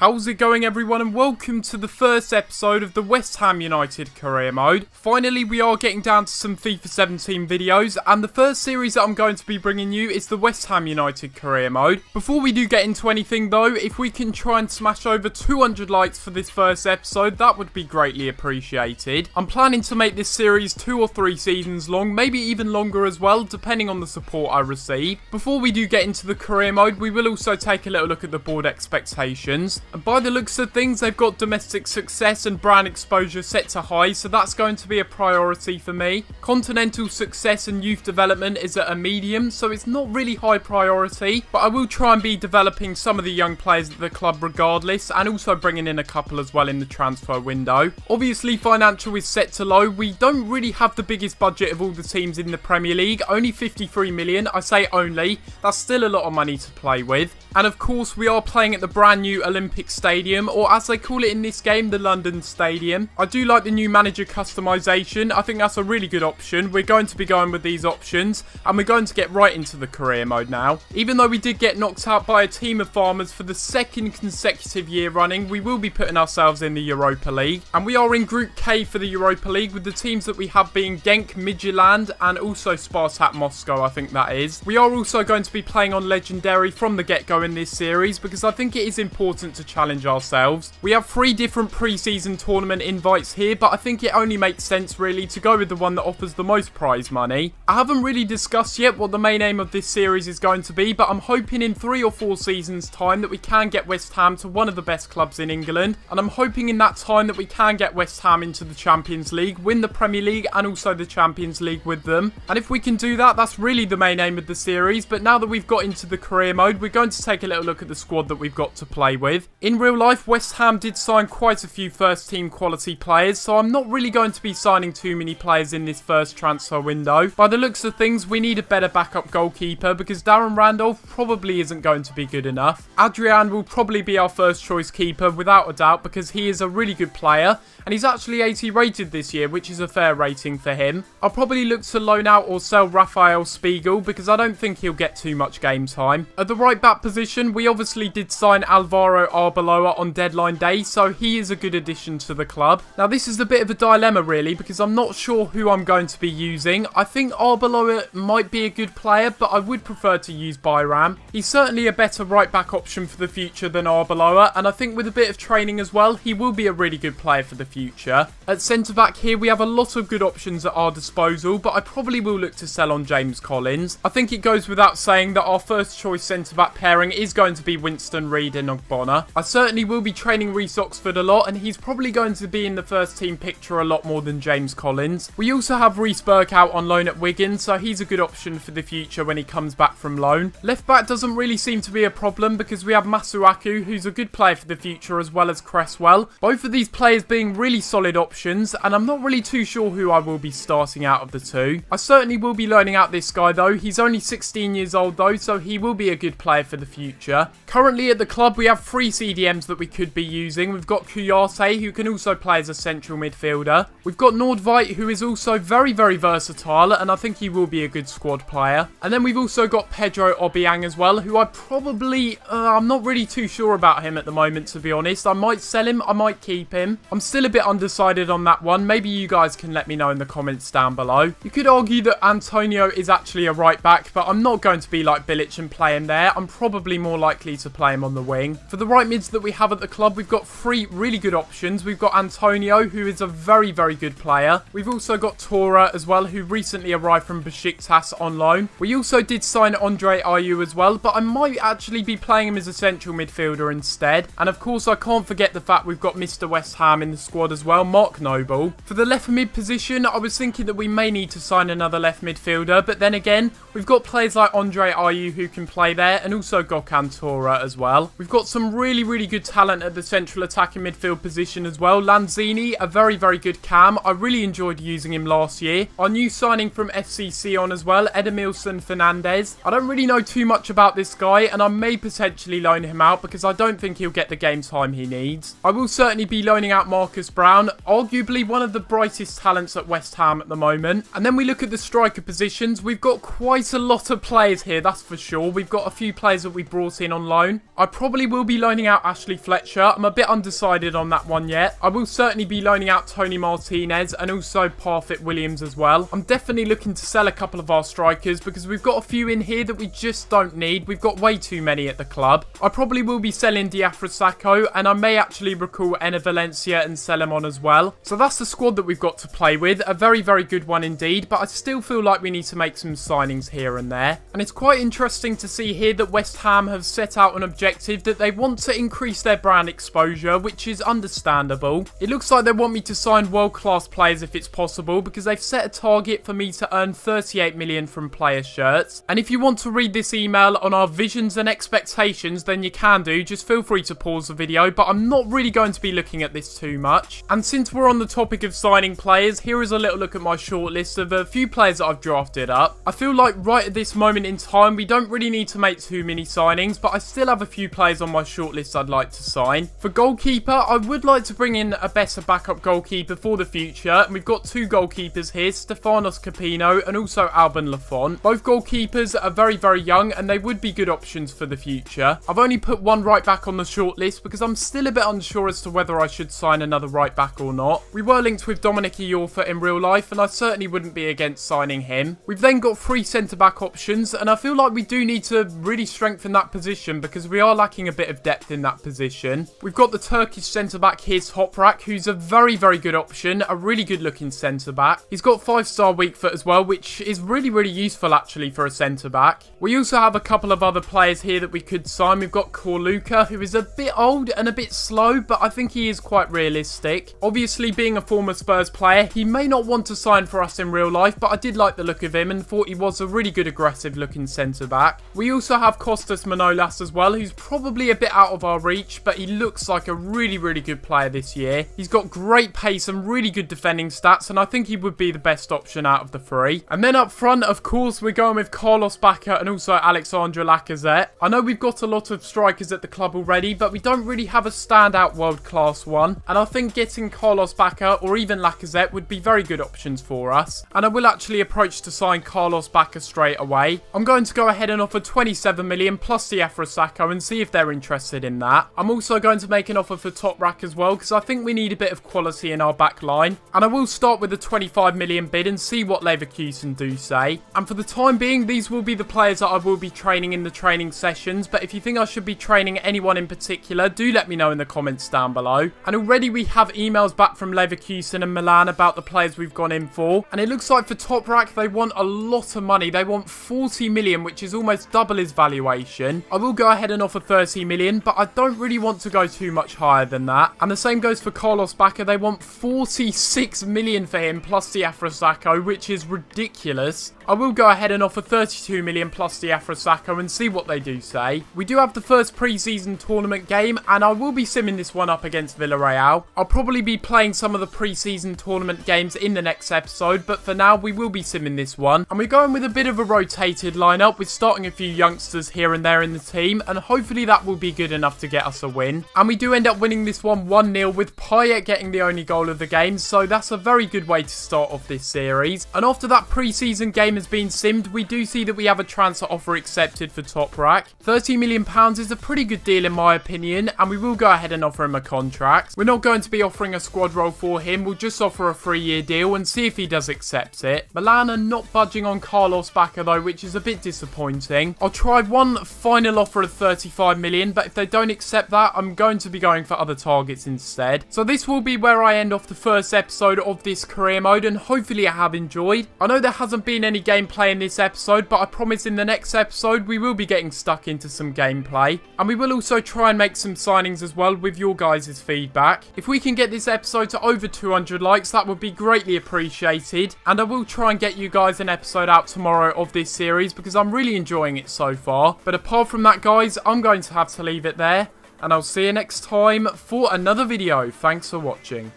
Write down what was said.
How's it going, everyone, and welcome to the first episode of the West Ham United career mode. Finally, we are getting down to some FIFA 17 videos, and the first series that I'm going to be bringing you is the West Ham United career mode. Before we do get into anything though, if we can try and smash over 200 likes for this first episode, that would be greatly appreciated. I'm planning to make this series 2 or 3 seasons long, maybe even longer as well, depending on the support I receive. Before we do get into the career mode, we will also take a little look at the board expectations. And by the looks of things, they've got domestic success and brand exposure set to high, so that's going to be a priority for me. Continental success and youth development is at a medium, so it's not really high priority, but I will try and be developing some of the young players at the club regardless, and also bringing in a couple as well in the transfer window. Obviously, financial is set to low. We don't really have the biggest budget of all the teams in the Premier League, only 53 million. I say only, that's still a lot of money to play with. And of course, we are playing at the brand new Olympic Stadium, or as they call it in this game, the London Stadium. I do like the new manager customization. I think that's a really good option. We're going to be going with these options, and we're going to get right into the career mode now. Even though we did get knocked out by a team of farmers for the second consecutive year running, we will be putting ourselves in the Europa League, and we are in Group K for the Europa League, with the teams that we have being Genk, Midtjylland, and also Spartak Moscow, I think that is. We are also going to be playing on Legendary from the get-go in this series, because I think it is important to challenge ourselves. We have 3 different pre-season tournament invites here, but I think it only makes sense really to go with the one that offers the most prize money. I haven't really discussed yet what the main aim of this series is going to be, but I'm hoping in 3 or 4 seasons time that we can get West Ham to one of the best clubs in England, and I'm hoping in that time that we can get West Ham into the Champions League, win the Premier League and also the Champions League with them. And if we can do that, that's really the main aim of the series. But now that we've got into the career mode, we're going to take a little look at the squad that we've got to play with. In real life, West Ham did sign quite a few first team quality players, so I'm not really going to be signing too many players in this first transfer window. By the looks of things, we need a better backup goalkeeper, because Darren Randolph probably isn't going to be good enough. Adrian will probably be our first choice keeper without a doubt, because he is a really good player, and he's actually 80 rated this year, which is a fair rating for him. I'll probably look to loan out or sell Rafael Spiegel, because I don't think he'll get too much game time. At the right back position, we obviously did sign Alvaro Arbeloa on deadline day, so he is a good addition to the club. Now, this is a bit of a dilemma really, because I'm not sure who I'm going to be using. I think Arbeloa might be a good player, but I would prefer to use Bayram. He's certainly a better right back option for the future than Arbeloa, and I think with a bit of training as well, he will be a really good player for the future. At centre back here, we have a lot of good options at our disposal, but I probably will look to sell on James Collins. I think it goes without saying that our first choice centre back pairing is going to be Winston Reid and Ogbonna. I certainly will be training Reece Oxford a lot, and he's probably going to be in the first team picture a lot more than James Collins. We also have Reece Burke out on loan at Wigan, so he's a good option for the future when he comes back from loan. Left back doesn't really seem to be a problem, because we have Masuaku, who's a good player for the future, as well as Cresswell. Both of these players being really solid options, and I'm not really too sure who I will be starting out of the two. I certainly will be loaning out this guy though. He's only 16 years old though, so he will be a good player for the future. Currently at the club, we have 3 CDMs that we could be using. We've got Kouyaté, who can also play as a central midfielder. We've got Nordveit, who is also very, very versatile, and I think he will be a good squad player. And then we've also got Pedro Obiang as well, who I probably, I'm not really too sure about him at the moment, to be honest. I might sell him, I might keep him. I'm still a bit undecided on that one. Maybe you guys can let me know in the comments down below. You could argue that Antonio is actually a right back, but I'm not going to be like Bilic and play him there. I'm probably more likely to play him on the wing. For the right mids that we have at the club, we've got 3 really good options. We've got Antonio, who is a very, very good player. We've also got Tora as well, who recently arrived from Besiktas on loan. We also did sign Andre Ayew as well, but I might actually be playing him as a central midfielder instead. And of course, I can't forget the fact we've got Mr. West Ham in the squad as well, Mark Noble. For the left mid position, I was thinking that we may need to sign another left midfielder, but then again, we've got players like Andre Ayew who can play there, and also Gökhan Tora as well. We've got some really, really good talent at the central attacking midfield position as well. Lanzini, a very, very good cam. I really enjoyed using him last year. Our new signing from FC Sion as well, Edemilson Fernandez. I don't really know too much about this guy, and I may potentially loan him out because I don't think he'll get the game time he needs. I will certainly be loaning out Marcus Brown, arguably one of the brightest talents at West Ham at the moment. And then we look at the striker positions. We've got quite a lot of players here, that's for sure. We've got a few players that we brought in on loan. I probably will be loaning out out Ashley Fletcher. I'm a bit undecided on that one yet. I will certainly be loaning out Tony Martinez and also Parfit Williams as well. I'm definitely looking to sell a couple of our strikers because we've got a few in here that we just don't need. We've got way too many at the club. I probably will be selling Diafra Sakho, and I may actually recall Enner Valencia and sell him on as well. So that's the squad that we've got to play with. A very, very good one indeed, but I still feel like we need to make some signings here and there. And it's quite interesting to see here that West Ham have set out an objective that they want to increase their brand exposure, which is understandable. It looks like they want me to sign world-class players if it's possible, because they've set a target for me to earn 38 million from player shirts. And if you want to read this email on our visions and expectations, then you can do. Just feel free to pause the video, but I'm not really going to be looking at this too much. And since we're on the topic of signing players, here is a little look at my shortlist of a few players that I've drafted up. I feel like right at this moment in time, we don't really need to make too many signings, but I still have a few players on my shortlist I'd like to sign. For goalkeeper, I would like to bring in a better backup goalkeeper for the future, and we've got two goalkeepers here, Stefanos Capino and also Alban Lafont. Both goalkeepers are very, very young, and they would be good options for the future. I've only put one right back on the shortlist because I'm still a bit unsure as to whether I should sign another right back or not. We were linked with Dominic Iorfa in real life, and I certainly wouldn't be against signing him. We've then got three centre-back options, and I feel like we do need to really strengthen that position because we are lacking a bit of depth in that position. We've got the Turkish centre-back here, Toprak, who's a very, very good option, a really good-looking centre-back. He's got 5-star weak foot as well, which is really, really useful actually for a centre-back. We also have a couple of other players here that we could sign. We've got Corluka, who is a bit old and a bit slow, but I think he is quite realistic. Obviously, being a former Spurs player, he may not want to sign for us in real life, but I did like the look of him and thought he was a really good aggressive-looking centre-back. We also have Kostas Manolas as well, who's probably a bit out of our reach, but he looks like a really, really good player this year. He's got great pace and really good defending stats, and I think he would be the best option out of the three. And then up front, of course, we're going with Carlos Bacca and also Alexandre Lacazette. I know we've got a lot of strikers at the club already, but we don't really have a standout world-class one, and I think getting Carlos Bacca or even Lacazette would be very good options for us. And I will actually approach to sign Carlos Bacca straight away. I'm going to go ahead and offer 27 million plus the Diafra Sakho and see if they're interested in that. I'm also going to make an offer for Toprak as well because I think we need a bit of quality in our back line. And I will start with a 25 million bid and see what Leverkusen do say. And for the time being, these will be the players that I will be training in the training sessions. But if you think I should be training anyone in particular, do let me know in the comments down below. And already we have emails back from Leverkusen and Milan about the players we've gone in for. And it looks like for Toprak, they want a lot of money. They want 40 million, which is almost double his valuation. I will go ahead and offer 30 million, but I don't really want to go too much higher than that. And the same goes for Carlos Bacca. They want 46 million for him plus the Diafra Sakho, which is ridiculous. I will go ahead and offer 32 million plus the Diafra Sakho and see what they do say. We do have the first pre-season tournament game, and I will be simming this one up against Villarreal. I'll probably be playing some of the pre-season tournament games in the next episode, but for now we will be simming this one. And we're going with a bit of a rotated lineup with starting a few youngsters here and there in the team, and hopefully that will be good enough to get us a win. And we do end up winning this one 1-0 with Payet getting the only goal of the game, so that's a very good way to start off this series. And after that pre-season game has been simmed, we do see that we have a transfer offer accepted for Toprak. £30 million is a pretty good deal in my opinion, and we will go ahead and offer him a contract. We're not going to be offering a squad role for him, we'll just offer a 3-year deal and see if he does accept it. Milan are not budging on Carlos Bacca though, which is a bit disappointing. I'll try one final offer of 35 million, but if they don't accept that, I'm going to be going for other targets instead. So this will be where I end off the first episode of this career mode, and hopefully I have enjoyed. I know there hasn't been any gameplay in this episode, but I promise in the next episode we will be getting stuck into some gameplay. And we will also try and make some signings as well with your guys' feedback. If we can get this episode to over 200 likes, that would be greatly appreciated. And I will try and get you guys an episode out tomorrow of this series because I'm really enjoying it so far. But apart from that, guys, I'm going to have to leave it there. And I'll see you next time for another video. Thanks for watching.